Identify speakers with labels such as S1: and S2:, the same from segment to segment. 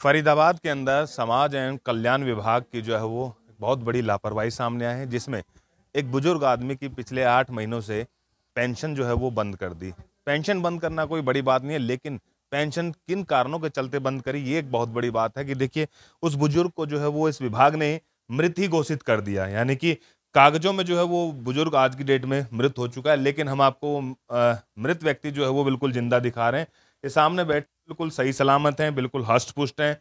S1: फरीदाबाद के अंदर समाज एवं कल्याण विभाग की जो है वो बहुत बड़ी लापरवाही सामने आई है, जिसमें एक बुजुर्ग आदमी की पिछले 8 महीनों से पेंशन जो है वो बंद कर दी। पेंशन बंद करना कोई बड़ी बात नहीं है, लेकिन पेंशन किन कारणों के चलते बंद करी, ये एक बहुत बड़ी बात है कि देखिए, उस बुजुर्ग को जो है वो इस विभाग ने मृत ही घोषित कर दिया। यानी कि कागजों में जो है वो बुजुर्ग आज की डेट में मृत हो चुका है, लेकिन हम आपको मृत व्यक्ति जो है वो बिल्कुल जिंदा दिखा रहे हैं। ये सामने बैठे बिल्कुल सही सलामत हैं, बिल्कुल हष्ट पुष्ट हैं,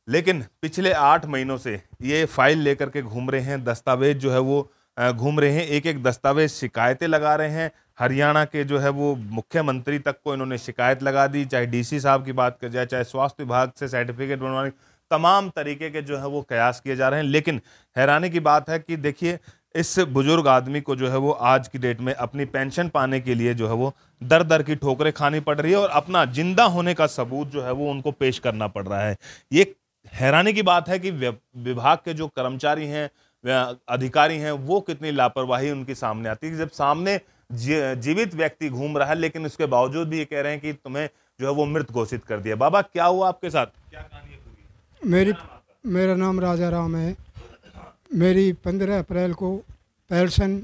S1: लेकिन पिछले 8 महीनों से ये फाइल लेकर के घूम रहे हैं, दस्तावेज जो है वो घूम रहे हैं, एक एक दस्तावेज शिकायतें लगा रहे हैं। हरियाणा के जो है वो मुख्यमंत्री तक को इन्होंने शिकायत लगा दी, चाहे डीसी साहब की बात की जाए, चाहे स्वास्थ्य विभाग से सर्टिफिकेट बनवाने, तमाम तरीके के जो है वो कयास किए जा रहे हैं। लेकिन हैरानी की बात है कि देखिए, इस बुजुर्ग आदमी को जो है वो आज की डेट में अपनी पेंशन पाने के लिए जो है वो दर दर की ठोकरें खानी पड़ रही है और अपना जिंदा होने का सबूत जो है वो उनको पेश करना पड़ रहा है। ये हैरानी की बात है कि विभाग के जो कर्मचारी हैं, अधिकारी हैं, वो कितनी लापरवाही उनकी सामने आती है कि जब सामने जीवित व्यक्ति घूम रहा है, लेकिन उसके बावजूद भी ये कह रहे हैं कि तुम्हें जो है वो मृत घोषित कर दिया। बाबा, क्या हुआ आपके साथ, क्या कहानी है पूरी?
S2: मेरा नाम राजा राम है। मेरी 15 अप्रैल को पेंशन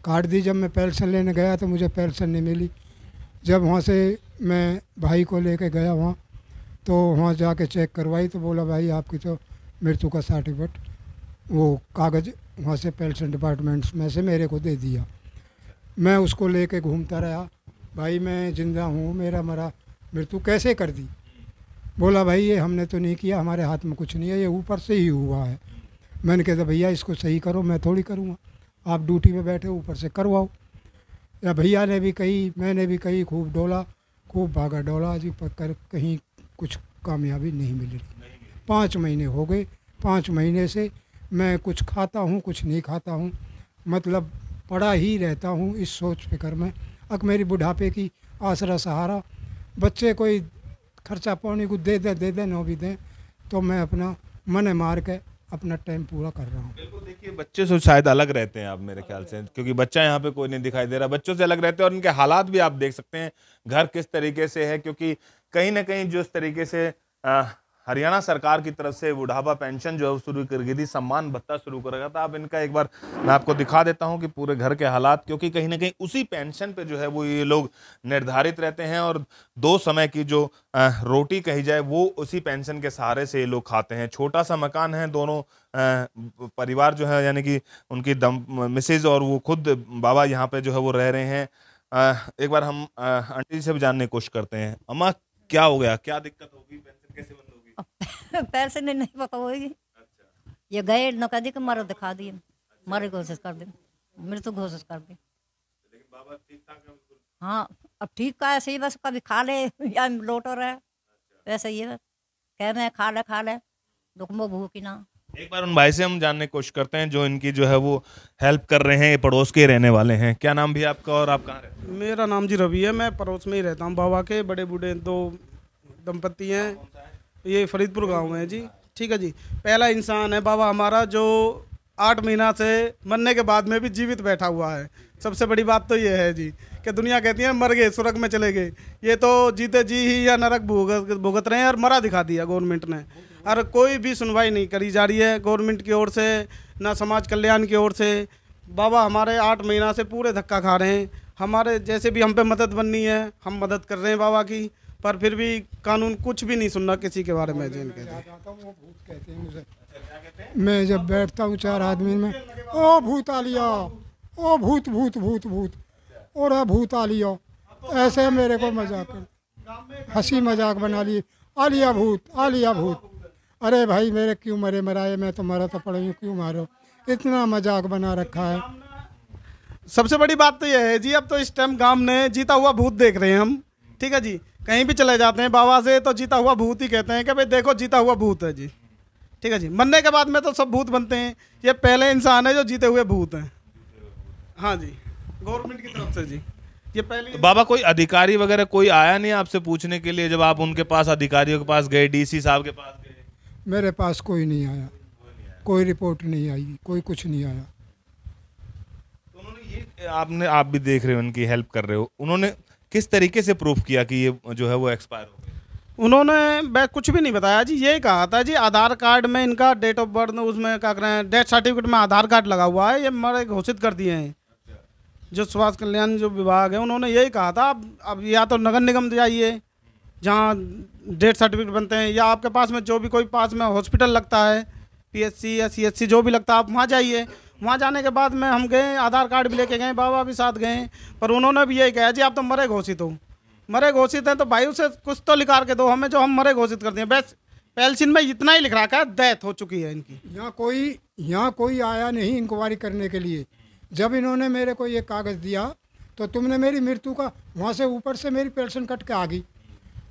S2: काट दी। जब मैं पेंशन लेने गया तो मुझे पेंशन नहीं मिली। जब वहाँ से मैं भाई को लेके गया वहाँ, तो वहाँ जाके चेक करवाई तो बोला भाई आपकी तो मृत्यु का सर्टिफिकेट, वो कागज़ वहाँ से पेंशन डिपार्टमेंट्स में से मेरे को दे दिया। मैं उसको लेके घूमता रहा, भाई मैं जिंदा हूँ, मेरा मरा मृत्यु कैसे कर दी। बोला भाई ये हमने तो नहीं किया, हमारे हाथ में कुछ नहीं है, ये ऊपर से ही हुआ है। मैंने कहा भैया इसको सही करो, मैं थोड़ी करूँगा, आप ड्यूटी पे बैठे ऊपर से करवाओ। या भैया ने भी कही, मैंने भी कही, खूब डोला, खूब भागा डोला जी, पर कहीं कुछ कामयाबी नहीं मिल रही। 5 महीने हो गए। 5 महीने से मैं कुछ खाता हूँ, कुछ नहीं खाता हूँ, मतलब पड़ा ही रहता हूँ इस सोच फिक्र में। अब मेरी बुढ़ापे की आसरा सहारा, बच्चे कोई खर्चा पानी को दे दे ना भी दें, तो मैं अपना मन मार के अपना टाइम पूरा कर रहा हूँ।
S1: बिल्कुल, देखिए, बच्चे से शायद अलग रहते हैं आप, मेरे ख्याल से, क्योंकि बच्चा यहाँ पे कोई नहीं दिखाई दे रहा। बच्चों से अलग रहते हैं और इनके हालात भी आप देख सकते हैं, घर किस तरीके से है, क्योंकि कहीं ना कहीं जो इस तरीके से हरियाणा सरकार की तरफ से बुढ़ापा पेंशन जो है शुरू कर गई थी, सम्मान भत्ता शुरू कर रखा था। अब इनका एक बार मैं आपको दिखा देता हूं कि पूरे घर के हालात, क्योंकि कहीं ना कहीं उसी पेंशन पे जो है वो ये लोग निर्धारित रहते हैं और 2 समय की जो रोटी कही जाए वो उसी पेंशन के सहारे से ये लोग खाते हैं। छोटा सा मकान है, दोनों परिवार जो है, यानी कि उनकी मिसेज और वो खुद बाबा यहाँ पे जो है वो रह रहे हैं। एक बार हम आंटी से भी जानने की कोशिश करते हैं। अम्मा, क्या हो गया, क्या दिक्कत होगी, पेंशन कैसे बंद होगी?
S3: पैसे नहीं पता होगी।
S1: अच्छा।
S3: ये गए नौकरी के मारो दिखा दिए, मारे कोशिश कर दे, मृत्यु घोषित कर दी।
S1: लेकिन बाबा ठीक ठाक है बिल्कुल?
S3: हाँ, अब ठीक का ऐसे ही, बस कभी खा ले या लोटो रहे, वैसे ही है। कह रहे हैं खा ले दुख में भूखी ना।
S1: एक बार उन भाई से हम जानने की कोशिश करते हैं जो इनकी जो है वो हेल्प कर रहे हैं, ये पड़ोस के रहने वाले हैं। क्या नाम भी आपका और आप कहाँ रहते हैं?
S4: मेरा नाम जी रवि है, मैं पड़ोस में ही रहता हूँ। बाबा के बड़े बूढ़े 2 दंपति हैं, ये फरीदपुर गांव में है जी। ठीक है जी, पहला इंसान है बाबा हमारा जो 8 महीना से मरने के बाद में भी जीवित बैठा हुआ है। सबसे बड़ी बात तो ये है जी कि दुनिया कहती है मर गए स्वर्ग में चले गए, ये तो जीते जी ही या नरक भुगत रहे हैं और मरा दिखा दिया गवर्नमेंट ने। और कोई भी सुनवाई नहीं करी जा रही है गवर्नमेंट की ओर से, ना समाज कल्याण की ओर से। बाबा हमारे 8 महीना से पूरे धक्का खा रहे हैं। हमारे जैसे भी हम पे मदद बननी है, हम मदद कर रहे हैं बाबा की, पर फिर भी कानून कुछ भी नहीं सुनना किसी के बारे में।
S2: मैं जब बैठता हूँ 4 आदमी में, ओ भूत आ लिया, ओ भूत भूत भूत भूत, और भूत आ लिया, ऐसे मेरे को मजाक कर, हंसी मजाक बना ली, आ लिया भूत, आ लिया भूत। अरे भाई मेरे क्यों मरे मराए, मैं तो मरा तो पड़ा हूँ, क्यों मारो, इतना मजाक बना रखा है।
S4: सबसे बड़ी बात तो यह है जी, अब तो इस टाइम गांव ने जीता हुआ भूत देख रहे हैं हम। ठीक है जी, कहीं भी चले जाते हैं बाबा से तो जीता हुआ भूत ही कहते हैं कि भाई देखो जीता हुआ भूत है जी। ठीक है जी, मरने के बाद में तो सब भूत बनते हैं, ये पहले इंसान है जो जीते हुए भूत हैं। हाँ जी, गवर्नमेंट की तरफ से जी ये पहले।
S1: तो बाबा, कोई अधिकारी वगैरह कोई आया नहीं आपसे पूछने के लिए, जब आप उनके पास, अधिकारियों के पास गए, डीसी साहब के पास गए?
S2: मेरे पास कोई नहीं आया, कोई रिपोर्ट नहीं आई, कोई कुछ नहीं आया।
S1: तो उन्होंने ये, आप भी देख रहे हो, उनकी हेल्प कर रहे हो, उन्होंने किस तरीके से प्रूफ किया कि ये जो है वो एक्सपायर हो गए?
S4: उन्होंने कुछ भी नहीं बताया जी, यही कहा था जी आधार कार्ड में इनका डेट ऑफ बर्थ, उसमें क्या करें, डेथ सर्टिफिकेट में आधार कार्ड लगा हुआ है, ये मरे घोषित कर दिए हैं। जो स्वास्थ्य कल्याण जो विभाग है उन्होंने यही कहा था, अब या तो नगर निगम जाइए जहाँ डेथ सर्टिफिकेट बनते हैं, या आपके पास में जो भी कोई पास में हॉस्पिटल लगता है, PSC या CHC जो भी लगता है, आप वहाँ जाइए। वहाँ जाने के बाद में हम गए, आधार कार्ड भी लेके गए, बाबा भी साथ गए, पर उन्होंने भी यही कहा जी आप तो मरे घोषित हो। मरे घोषित हैं तो भाई उसे कुछ तो लिखा के दो हमें, जो हम मरे घोषित करते हैं। बस पेंशन में इतना ही लिख रखा है, डेथ हो चुकी है इनकी।
S2: यहाँ कोई आया नहीं इंक्वायरी करने के लिए। जब इन्होंने मेरे को ये कागज़ दिया तो तुमने मेरी मृत्यु का, वहाँ से ऊपर से मेरी पेंशन कट के आ गई,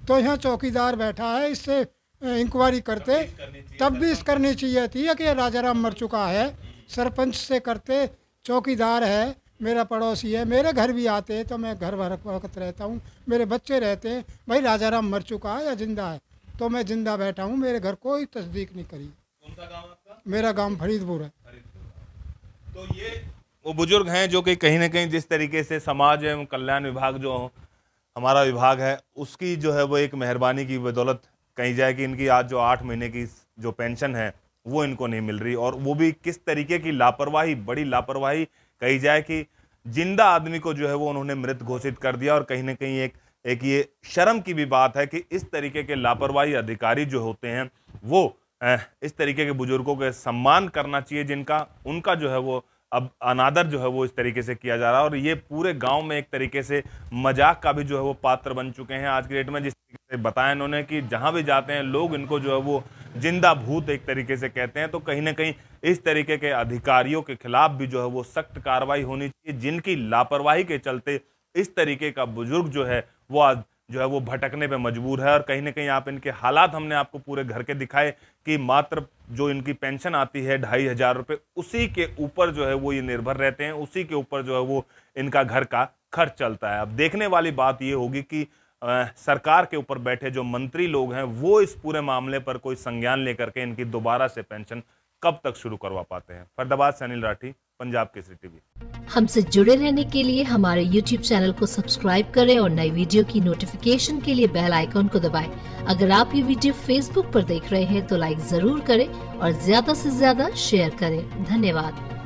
S2: तो यहाँ चौकीदार बैठा है, इससे इंक्वायरी करते तब भी इस करनी चाहिए थी कि राजाराम मर चुका है। सरपंच से करते, चौकीदार है, मेरा पड़ोसी है, मेरे घर भी आते हैं तो मैं घर भर वक्त रहता हूँ, मेरे बच्चे रहते हैं, भाई राजाराम मर चुका है या जिंदा है, तो मैं जिंदा बैठा हूँ, मेरे घर कोई तस्दीक नहीं करी।
S1: कौन सा गाँव आपका?
S2: मेरा गांव फरीदपुर है।
S1: तो ये वो बुजुर्ग हैं जो कि कहीं ना कहीं जिस तरीके से समाज एवं कल्याण विभाग जो हमारा विभाग है उसकी जो है वो एक मेहरबानी की बदौलत कही जाए कि इनकी आज जो 8 महीने की जो पेंशन है वो इनको नहीं मिल रही, और वो भी किस तरीके की लापरवाही, बड़ी लापरवाही कही जाए कि जिंदा आदमी को जो है वो उन्होंने मृत घोषित कर दिया। और कहीं ना कहीं एक ये शर्म की भी बात है कि इस तरीके के लापरवाही अधिकारी जो होते हैं वो इस तरीके के बुजुर्गों के सम्मान करना चाहिए, जिनका उनका जो है वो अब अनादर जो है वो इस तरीके से किया जा रहा है। और ये पूरे गांव में एक तरीके से मजाक का भी जो है वो पात्र बन चुके हैं आज की डेट में। जिस तरीके से बताया इन्होंने कि जहां भी जाते हैं लोग इनको जो है वो जिंदा भूत एक तरीके से कहते हैं, तो कहीं ना कहीं इस तरीके के अधिकारियों के खिलाफ भी जो है वो सख्त कार्रवाई होनी चाहिए, जिनकी लापरवाही के चलते इस तरीके का बुजुर्ग जो है वो आज जो है वो भटकने पे मजबूर है। और कहीं ना कहीं आप इनके हालात हमने आपको पूरे घर के दिखाए कि मात्र जो इनकी पेंशन आती है 2500 रुपये, उसी के ऊपर जो है वो ये निर्भर रहते हैं, उसी के ऊपर जो है वो इनका घर का खर्च चलता है। अब देखने वाली बात ये होगी कि सरकार के ऊपर बैठे जो मंत्री लोग हैं वो इस पूरे मामले पर कोई संज्ञान लेकर के इनकी दोबारा से पेंशन कब तक शुरू करवा पाते हैं। फरीदाबाद से अनिल राठी, पंजाब केसरी टीवी।
S5: हमसे जुड़े रहने के लिए हमारे YouTube चैनल को सब्सक्राइब करें और नई वीडियो की नोटिफिकेशन के लिए बेल आइकॉन को दबाएं। अगर आप ये वीडियो Facebook पर देख रहे हैं तो लाइक जरूर करें और ज्यादा से ज्यादा शेयर करें। धन्यवाद।